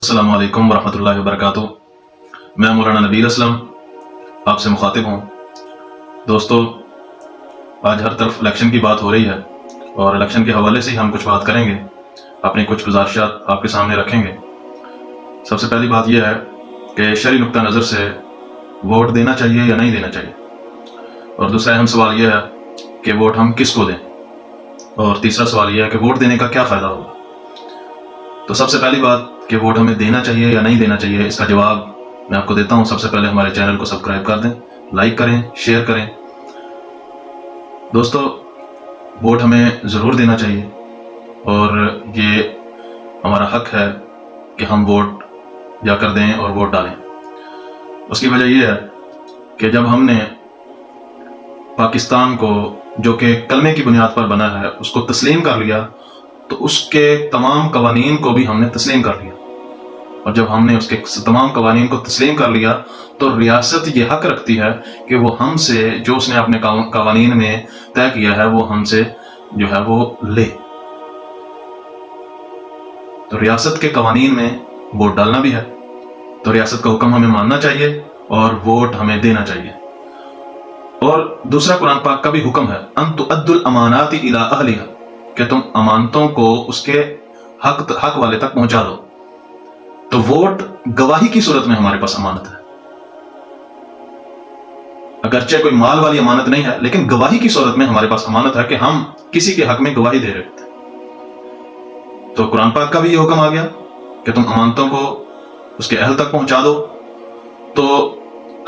अस्सलाम वालेकुम वरहमतुल्लाहि वबरकातुह। मैं मौलाना नबील असलम आपसे मुखातिब हूँ। दोस्तों, आज हर तरफ इलेक्शन की बात हो रही है और इलेक्शन के हवाले से ही हम कुछ बात करेंगे, अपनी कुछ गुजारिशात आपके सामने रखेंगे। सबसे पहली बात यह है कि शरई नुक्ता नज़र से वोट देना चाहिए या नहीं देना चाहिए, और दूसरा अहम सवाल यह है कि वोट हम किसको दें, और तीसरा सवाल यह है कि वोट देने का क्या फ़ायदा होगा। तो सबसे पहली बात कि वोट हमें देना चाहिए या नहीं देना चाहिए, इसका जवाब मैं आपको देता हूं। सबसे पहले हमारे चैनल को सब्सक्राइब कर दें, लाइक करें, शेयर करें। दोस्तों, वोट हमें ज़रूर देना चाहिए और ये हमारा हक है कि हम वोट जाकर दें और वोट डालें। उसकी वजह यह है कि जब हमने पाकिस्तान को, जो कि कलमे की बुनियाद पर बना है, उसको तस्लीम कर लिया, तो उसके तमाम कवानीन को भी हमने तस्लीम कर लिया। और जब हमने उसके तमाम कवानीन को तस्लीम कर लिया तो रियासत ये हक रखती है कि वो हमसे, जो उसने अपने कवानीन में तय किया है, वो हमसे जो है वो ले। तो रियासत के कवानीन में वोट डालना भी है, तो रियासत का हुक्म हमें मानना चाहिए और वोट हमें देना चाहिए। और दूसरा कुरान पाक का भी हुक्म है, अन तुअद्दुल अमानाति इला अहलिहा, कि तुम अमानतों को उसके हक वाले तक पहुंचा दो। तो वोट गवाही की सूरत में हमारे पास अमानत है, अगरचे कोई माल वाली अमानत नहीं है, लेकिन गवाही की सूरत में हमारे पास अमानत है कि हम किसी के हक में गवाही दे रहे थे। तो कुरान पाक का भी ये हुक्म आ गया कि तुम अमानतों को उसके अहल तक पहुंचा दो। तो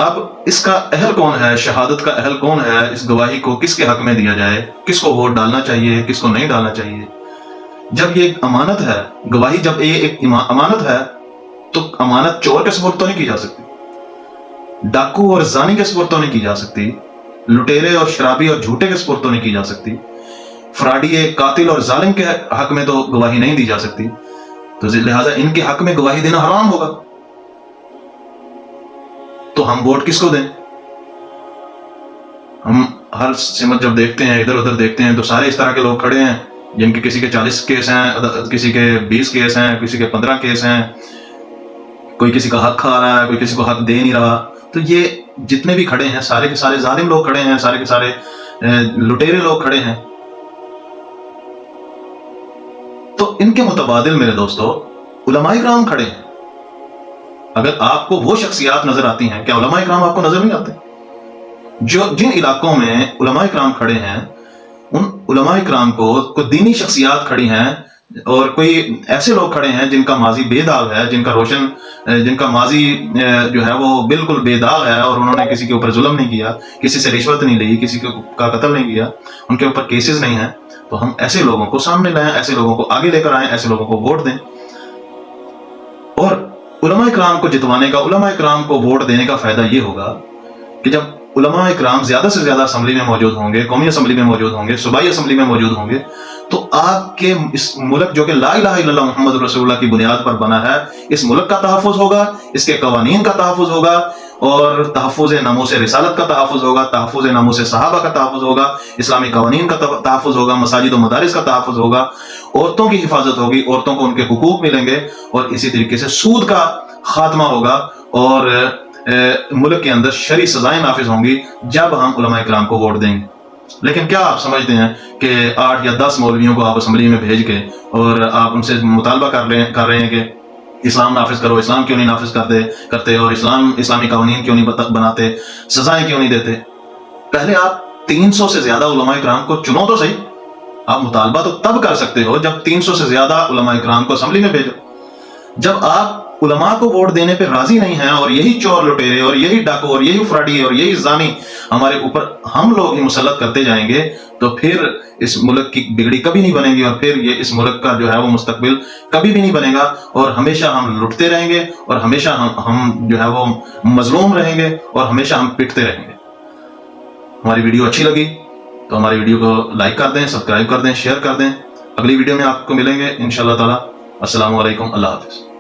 अब इसका अहल कौन है, शहादत का अहल कौन है, इस गवाही को किसके हक में दिया जाए, किसको वोट डालना चाहिए, किसको नहीं डालना चाहिए। जब ये अमानत है, गवाही जब ये एक अमानत है, तो अमानत चोर के सुपुर्द तो नहीं की जा सकती, डाकू और जानी के सुपुर्द तो नहीं की जा सकती, लुटेरे और शराबी और झूठे के सुपुर्द तो नहीं की जा सकती, फ्राडिये, कातिल और जालिम के हक में तो गवाही नहीं दी जा सकती। तो लिहाजा इनके हक में गवाही देना हराम होगा। तो हम वोट किसको दें? हम हर सिमत जब देखते हैं, इधर उधर देखते हैं, तो सारे इस तरह के लोग खड़े हैं जिनके किसी के 40 केस हैं, किसी के 20 केस हैं, किसी के 15 केस हैं, कोई किसी का हक खा रहा है, कोई किसी को हक दे नहीं रहा। तो ये जितने भी खड़े हैं, सारे के सारे जालिम लोग खड़े हैं, सारे के सारे लुटेरे लोग खड़े हैं। तो इनके मुतबादिल मेरे दोस्तों उलमाए किराम खड़े हैं। अगर आपको वो शख्सियात नजर आती हैं, क्या उलमाए किराम आपको नजर नहीं आते? जो जिन इलाकों में उलमाए किराम खड़े हैं, उन उलमाए किराम को दीनी शख्सियात खड़ी हैं, और कोई ऐसे लोग खड़े हैं जिनका माजी बेदाग है, जिनका माजी जो है वो बिल्कुल बेदाग है, और उन्होंने किसी के ऊपर जुल्म नहीं किया, किसी से रिश्वत नहीं ली, किसी का कत्ल नहीं किया, उनके ऊपर केसेस नहीं है। तो हम ऐसे लोगों को सामने लाएं, ऐसे लोगों को आगे लेकर आएं, ऐसे लोगों को वोट दें। और उलमाए किराम को जितवाने का, उलमाए किराम को वोट देने का फायदा ये होगा कि जब उलमाए किराम ज्यादा से ज्यादा असेंबली में मौजूद होंगे, कौमी असेंबली में मौजूद होंगे, सूबाई असेंबली में मौजूद होंगे, तो आपके इस मुल्क जो कि ला इलाहा इल्लल्लाह मुहम्मद रसूलुल्लाह की बुनियाद पर बना है, इस मुल्क का तहफ़्फ़ुज़ होगा, इसके कवानीन का तहफ़्फ़ुज़ होगा, और तहफ़्फ़ुज़ नामूस रिसालत का तहफ़्फ़ुज़ होगा, तहफ़्फ़ुज़ नामूस सहाबा का तहफ़्फ़ुज़ होगा, इस्लामी कवानीन का तहफ़्फ़ुज़ होगा, मसाजिद और मदारिस का तहफ़्फ़ुज़ होगा, औरतों की हिफाजत होगी, औरतों को उनके हुकूक मिलेंगे, और इसी तरीके से सूद का खात्मा होगा, और मुल्क के अंदर शरई सजाएं नाफिज होंगी जब हम उलमाए किराम को वोट देंगे। लेकिन क्या आप समझते हैं कि 8 या 10 मौलवियों को आप असेंबली में भेज के और आप उनसे मुतालबा कर रहे हैं कि इस्लाम नाफिज करो, इस्लाम क्यों नहीं नाफिज करते, और इस्लामी कानून क्यों नहीं बनाते, सजाएं क्यों नहीं देते? पहले आप 300 से ज्यादा उलमाए किराम को चुनो तो सही। आप मुतालबा तो तब कर सकते हो जब 300 से ज्यादा उलमाए किराम को असेंबली में भेजो। जब आप उलमा को वोट देने पे राजी नहीं हैं, और यही चोर लुटेरे और यही डाकू और यही फ्राडी और यही जानी हमारे ऊपर हम लोग ही मुसल्लत करते जाएंगे, तो फिर इस मुल्क की बिगड़ी कभी नहीं बनेगी, और फिर ये इस मुल्क का जो है वो मुस्तकबिल कभी भी नहीं बनेगा, और हमेशा हम लुटते रहेंगे, और हमेशा हम जो है वो मजलूम रहेंगे, और हमेशा हम पिटते रहेंगे। हमारी वीडियो अच्छी लगी तो हमारी वीडियो को लाइक कर दें, सब्सक्राइब कर दें, शेयर कर दें। अगली वीडियो में आपको मिलेंगे इंशाअल्लाह ताला। अस्सलामु अलैकुम, अल्लाह हाफ़िज़।